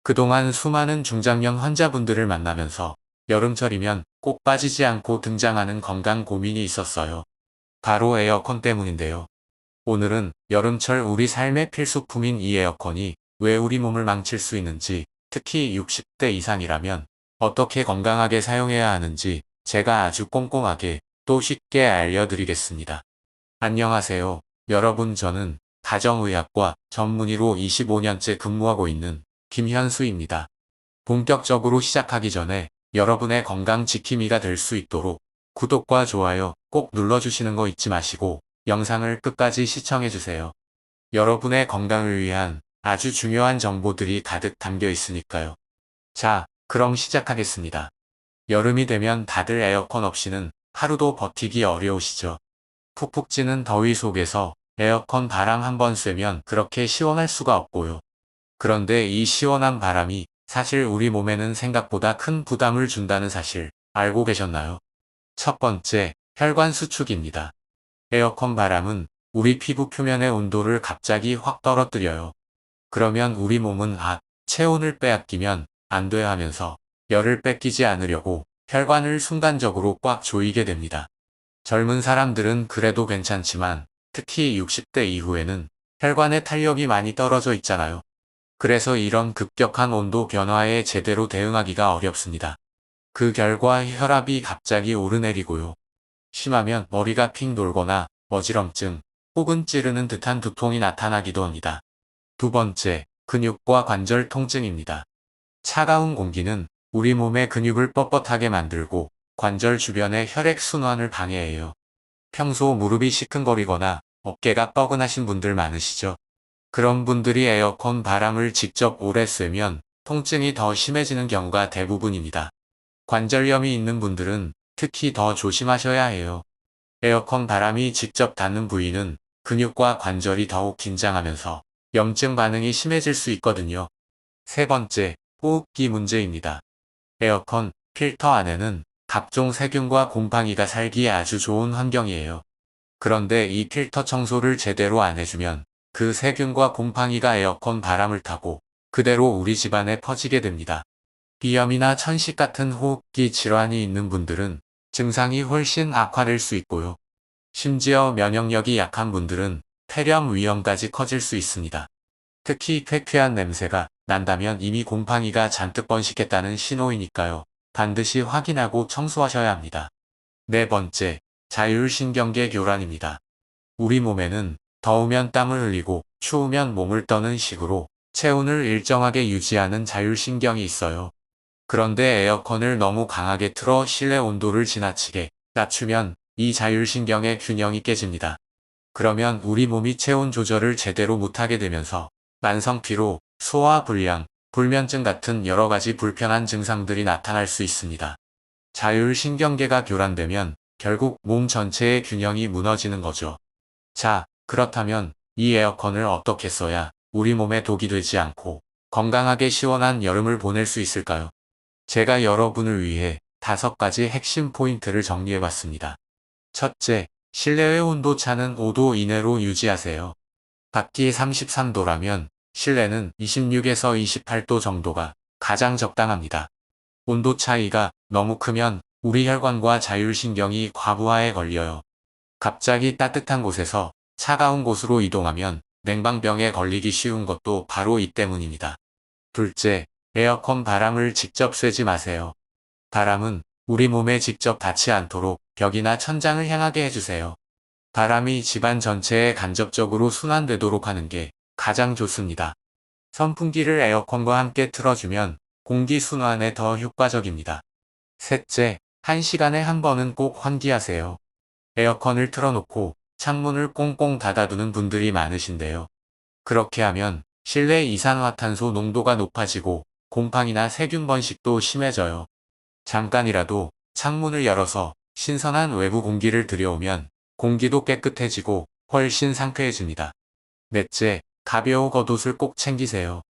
그동안 수많은 중장년 환자분들을 만나면서 여름철이면 꼭 빠지지 않고 등장하는 건강 고민이 있었어요. 바로 에어컨 때문인데요. 오늘은 여름철 우리 삶의 필수품인 이 에어컨이 왜 우리 몸을 망칠 수 있는지, 특히 60대 이상이라면 어떻게 건강하게 사용해야 하는지 제가 아주 꼼꼼하게 또 쉽게 알려드리겠습니다. 안녕하세요. 여러분, 저는 가정의학과 전문의로 25년째 근무하고 있는 김현수입니다. 본격적으로 시작하기 전에 여러분의 건강 지킴이가 될 수 있도록 구독과 좋아요 꼭 눌러주시는 거 잊지 마시고 영상을 끝까지 시청해주세요. 여러분의 건강을 위한 아주 중요한 정보들이 가득 담겨 있으니까요. 자, 그럼 시작하겠습니다. 여름이 되면 다들 에어컨 없이는 하루도 버티기 어려우시죠? 푹푹 찌는 더위 속에서 에어컨 바람 한번 쐬면 그렇게 시원할 수가 없고요. 그런데 이 시원한 바람이 사실 우리 몸에는 생각보다 큰 부담을 준다는 사실 알고 계셨나요? 첫 번째, 혈관 수축입니다. 에어컨 바람은 우리 피부 표면의 온도를 갑자기 확 떨어뜨려요. 그러면 우리 몸은 체온을 빼앗기면 안 돼 하면서 열을 뺏기지 않으려고 혈관을 순간적으로 꽉 조이게 됩니다. 젊은 사람들은 그래도 괜찮지만 특히 60대 이후에는 혈관의 탄력이 많이 떨어져 있잖아요. 그래서 이런 급격한 온도 변화에 제대로 대응하기가 어렵습니다. 그 결과 혈압이 갑자기 오르내리고요. 심하면 머리가 핑 돌거나 어지럼증 혹은 찌르는 듯한 두통이 나타나기도 합니다. 두 번째, 근육과 관절 통증입니다. 차가운 공기는 우리 몸의 근육을 뻣뻣하게 만들고 관절 주변의 혈액순환을 방해해요. 평소 무릎이 시큰거리거나 어깨가 뻐근하신 분들 많으시죠? 그런 분들이 에어컨 바람을 직접 오래 쐬면 통증이 더 심해지는 경우가 대부분입니다. 관절염이 있는 분들은 특히 더 조심하셔야 해요. 에어컨 바람이 직접 닿는 부위는 근육과 관절이 더욱 긴장하면서 염증 반응이 심해질 수 있거든요. 세 번째, 호흡기 문제입니다. 에어컨 필터 안에는 각종 세균과 곰팡이가 살기에 아주 좋은 환경이에요. 그런데 이 필터 청소를 제대로 안 해주면 그 세균과 곰팡이가 에어컨 바람을 타고 그대로 우리 집안에 퍼지게 됩니다. 비염이나 천식 같은 호흡기 질환이 있는 분들은 증상이 훨씬 악화될 수 있고요. 심지어 면역력이 약한 분들은 폐렴 위험까지 커질 수 있습니다. 특히 쾌쾌한 냄새가 난다면 이미 곰팡이가 잔뜩 번식했다는 신호이니까요. 반드시 확인하고 청소하셔야 합니다. 네 번째, 자율신경계 교란입니다. 우리 몸에는 더우면 땀을 흘리고 추우면 몸을 떠는 식으로 체온을 일정하게 유지하는 자율신경이 있어요. 그런데 에어컨을 너무 강하게 틀어 실내 온도를 지나치게 낮추면 이 자율신경의 균형이 깨집니다. 그러면 우리 몸이 체온 조절을 제대로 못하게 되면서 만성피로, 소화불량, 불면증 같은 여러 가지 불편한 증상들이 나타날 수 있습니다. 자율신경계가 교란되면 결국 몸 전체의 균형이 무너지는 거죠. 자, 그렇다면 이 에어컨을 어떻게 써야 우리 몸에 독이 되지 않고 건강하게 시원한 여름을 보낼 수 있을까요? 제가 여러분을 위해 5가지 핵심 포인트를 정리해봤습니다. 첫째, 실내의 온도차는 5도 이내로 유지하세요. 밖이 33도라면 실내는 26에서 28도 정도가 가장 적당합니다. 온도 차이가 너무 크면 우리 혈관과 자율신경이 과부하에 걸려요. 갑자기 따뜻한 곳에서 차가운 곳으로 이동하면 냉방병에 걸리기 쉬운 것도 바로 이 때문입니다. 둘째, 에어컨 바람을 직접 쐬지 마세요. 바람은 우리 몸에 직접 닿지 않도록 벽이나 천장을 향하게 해주세요. 바람이 집안 전체에 간접적으로 순환되도록 하는 게 가장 좋습니다. 선풍기를 에어컨과 함께 틀어주면 공기 순환에 더 효과적입니다. 셋째, 1시간에 한 번은 꼭 환기하세요. 에어컨을 틀어놓고 창문을 꽁꽁 닫아두는 분들이 많으신데요. 그렇게 하면 실내 이산화탄소 농도가 높아지고 곰팡이나 세균 번식도 심해져요. 잠깐이라도 창문을 열어서 신선한 외부 공기를 들여오면 공기도 깨끗해지고 훨씬 상쾌해집니다. 넷째, 가벼운 겉옷을 꼭 챙기세요.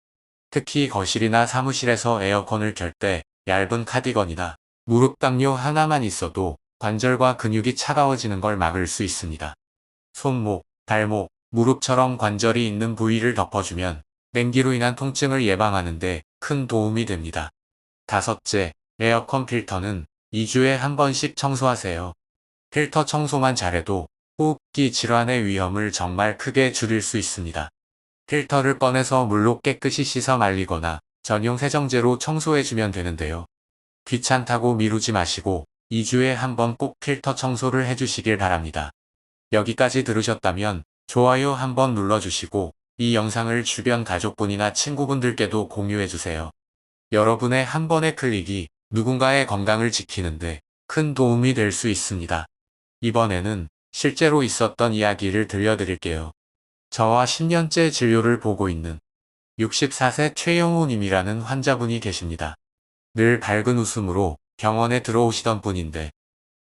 특히 거실이나 사무실에서 에어컨을 켤 때 얇은 카디건이나 무릎 담요 하나만 있어도 관절과 근육이 차가워지는 걸 막을 수 있습니다. 손목, 발목, 무릎처럼 관절이 있는 부위를 덮어주면 냉기로 인한 통증을 예방하는데 큰 도움이 됩니다. 다섯째, 에어컨 필터는 2주에 한 번씩 청소하세요. 필터 청소만 잘해도 호흡기 질환의 위험을 정말 크게 줄일 수 있습니다. 필터를 꺼내서 물로 깨끗이 씻어 말리거나 전용 세정제로 청소해주면 되는데요. 귀찮다고 미루지 마시고 2주에 한 번 꼭 필터 청소를 해주시길 바랍니다. 여기까지 들으셨다면 좋아요 한번 눌러주시고 이 영상을 주변 가족분이나 친구분들께도 공유해주세요. 여러분의 한 번의 클릭이 누군가의 건강을 지키는데 큰 도움이 될 수 있습니다. 이번에는 실제로 있었던 이야기를 들려드릴게요. 저와 10년째 진료를 보고 있는 64세 최영호 님이라는 환자분이 계십니다. 늘 밝은 웃음으로 병원에 들어오시던 분인데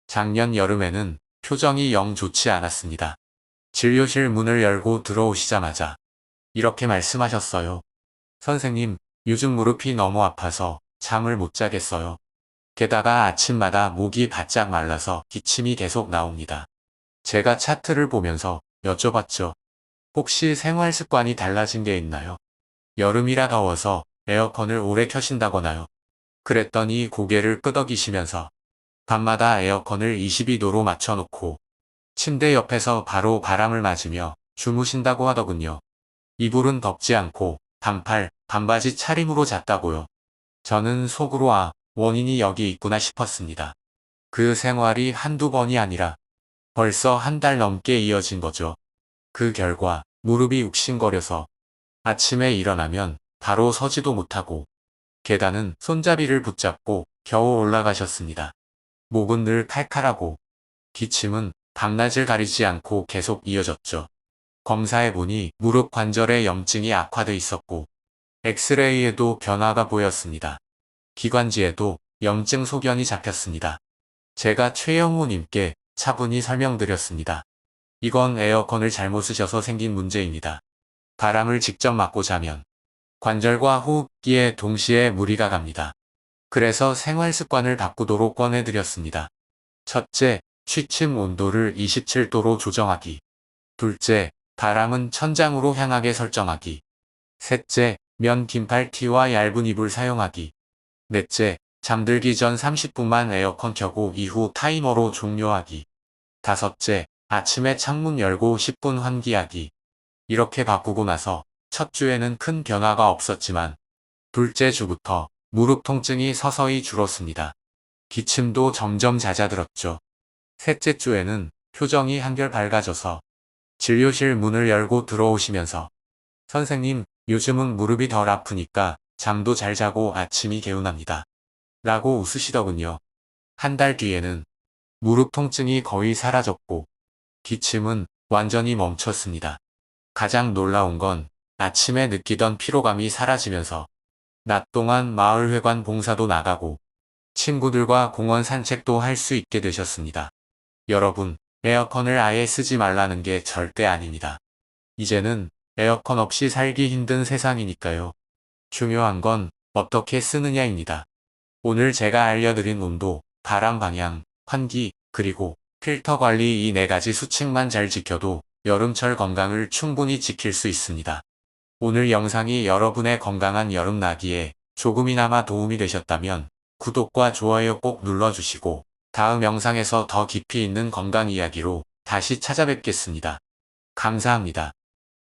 작년 여름에는 표정이 영 좋지 않았습니다. 진료실 문을 열고 들어오시자마자 이렇게 말씀하셨어요. 선생님, 요즘 무릎이 너무 아파서 잠을 못 자겠어요. 게다가 아침마다 목이 바짝 말라서 기침이 계속 나옵니다. 제가 차트를 보면서 여쭤봤죠. 혹시 생활 습관이 달라진 게 있나요? 여름이라 더워서 에어컨을 오래 켜신다거나요? 그랬더니 고개를 끄덕이시면서 밤마다 에어컨을 22도로 맞춰놓고 침대 옆에서 바로 바람을 맞으며 주무신다고 하더군요. 이불은 덮지 않고 반팔, 반바지 차림으로 잤다고요. 저는 속으로 원인이 여기 있구나 싶었습니다. 그 생활이 한두 번이 아니라 벌써 한 달 넘게 이어진 거죠. 그 결과 무릎이 욱신거려서 아침에 일어나면 바로 서지도 못하고 계단은 손잡이를 붙잡고 겨우 올라가셨습니다. 목은 늘 칼칼하고 기침은 밤낮을 가리지 않고 계속 이어졌죠. 검사해보니 무릎 관절에 염증이 악화돼 있었고 엑스레이에도 변화가 보였습니다. 기관지에도 염증 소견이 잡혔습니다. 제가 최영호님께 차분히 설명드렸습니다. 이건 에어컨을 잘못 쓰셔서 생긴 문제입니다. 바람을 직접 맞고 자면 관절과 호흡기에 동시에 무리가 갑니다. 그래서 생활 습관을 바꾸도록 권해드렸습니다. 첫째, 취침 온도를 27도로 조정하기. 둘째, 바람은 천장으로 향하게 설정하기. 셋째, 면 긴팔 티와 얇은 이불 사용하기. 넷째, 잠들기 전 30분만 에어컨 켜고 이후 타이머로 종료하기. 다섯째, 아침에 창문 열고 10분 환기하기. 이렇게 바꾸고 나서 첫 주에는 큰 변화가 없었지만 둘째 주부터 무릎 통증이 서서히 줄었습니다. 기침도 점점 잦아들었죠. 셋째 주에는 표정이 한결 밝아져서 진료실 문을 열고 들어오시면서 선생님, 요즘은 무릎이 덜 아프니까 잠도 잘 자고 아침이 개운합니다. 라고 웃으시더군요. 한 달 뒤에는 무릎 통증이 거의 사라졌고 기침은 완전히 멈췄습니다. 가장 놀라운 건 아침에 느끼던 피로감이 사라지면서 낮 동안 마을회관 봉사도 나가고 친구들과 공원 산책도 할 수 있게 되셨습니다. 여러분, 에어컨을 아예 쓰지 말라는 게 절대 아닙니다. 이제는 에어컨 없이 살기 힘든 세상이니까요. 중요한 건 어떻게 쓰느냐입니다. 오늘 제가 알려드린 온도, 바람 방향, 환기, 그리고 필터 관리 이 4가지 수칙만 잘 지켜도 여름철 건강을 충분히 지킬 수 있습니다. 오늘 영상이 여러분의 건강한 여름나기에 조금이나마 도움이 되셨다면 구독과 좋아요 꼭 눌러주시고 다음 영상에서 더 깊이 있는 건강 이야기로 다시 찾아뵙겠습니다. 감사합니다.